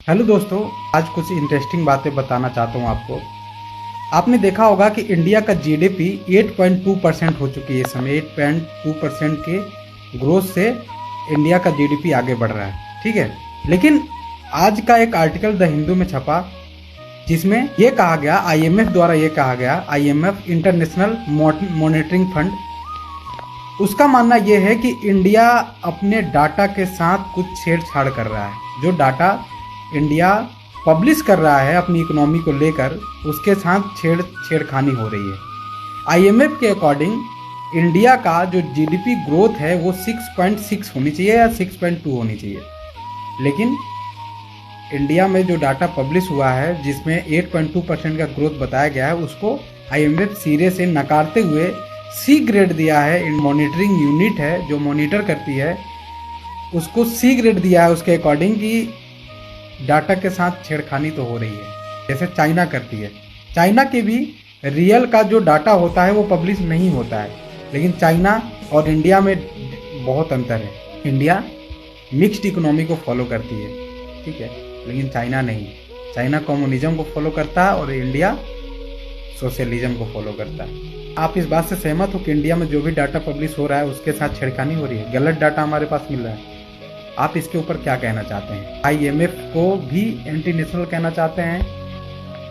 Hello दोस्तों, आज कुछ इंटरेस्टिंग बातें बताना चाहता हूँ आपको। आपने देखा होगा कि इंडिया का जीडीपी 8.2% हो चुकी है इस समय। 8.2% के ग्रोथ से इंडिया का जीडीपी आगे बढ़ रहा है, ठीक है। लेकिन आज का एक आर्टिकल द हिंदू में छपा जिसमें यह कहा गया, आईएमएफ द्वारा यह कहा गया, आईएमएफ इंटरनेशनल मॉनेटरिंग फंड, उसका मानना यह है कि इंडिया अपने डाटा के साथ कुछ छेड़छाड़ कर रहा है। जो डाटा इंडिया पब्लिश कर रहा है अपनी इकोनॉमी को लेकर, उसके साथ छेड़खानी हो रही है। आईएमएफ के अकॉर्डिंग इंडिया का जो जीडीपी ग्रोथ है वो 6.6 होनी चाहिए या 6.2 होनी चाहिए। लेकिन इंडिया में जो डाटा पब्लिश हुआ है जिसमें 8.2% का ग्रोथ बताया गया है, उसको आईएमएफ सिरे से नकारते हुए सी ग्रेड दिया है। मॉनिटरिंग यूनिट है जो मॉनिटर करती है, उसको सी ग्रेड दिया है उसके अकॉर्डिंग कि डाटा के साथ छेड़खानी तो हो रही है, जैसे चाइना करती है। चाइना के भी रियल का जो डाटा होता है वो पब्लिश नहीं होता है, लेकिन चाइना और इंडिया में बहुत अंतर है। इंडिया मिक्स्ड इकोनॉमी को फॉलो करती है, ठीक है, लेकिन चाइना नहीं। चाइना कम्युनिज्म को फॉलो करता है और इंडिया सोशलिज्म को फॉलो करता है। आप इस बात से सहमत हो कि इंडिया में जो भी डाटा पब्लिश हो रहा है उसके साथ छेड़खानी हो रही है, गलत डाटा हमारे पास मिल रहा है? आप इसके ऊपर क्या कहना चाहते हैं? आईएमएफ को भी एंटी नेशनल कहना चाहते हैं,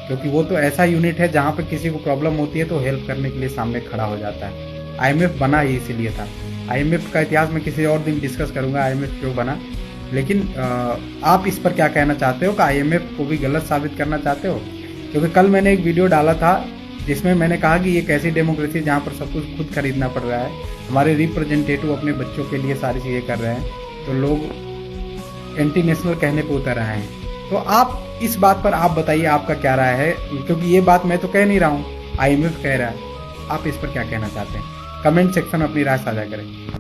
क्योंकि वो तो ऐसा यूनिट है जहाँ पे किसी को प्रॉब्लम होती है तो हेल्प करने के लिए सामने खड़ा हो जाता है। आईएमएफ बना ही इसीलिए था। आईएमएफ का इतिहास मैं किसी और दिन डिस्कस करूंगा, आईएमएफ क्यों बना। लेकिन आप इस पर क्या कहना चाहते हो कि आईएमएफ को भी गलत साबित करना चाहते हो? क्योंकि कल मैंने एक वीडियो डाला था जिसमें मैंने कहा कि ये कैसी डेमोक्रेसी है जहाँ पर सब कुछ खुद खरीदना पड़ रहा है, हमारे रिप्रेजेंटेटिव अपने बच्चों के लिए सारी चीज़ें कर रहे हैं, तो लोग एंटी नेशनल कहने पे उतर रहे हैं। तो आप इस बात पर आप बताइए आपका क्या राय है, क्योंकि ये बात मैं तो कह नहीं रहा हूँ, आईएमएफ कह रहा है। आप इस पर क्या कहना चाहते हैं? कमेंट सेक्शन में अपनी राय साझा करें।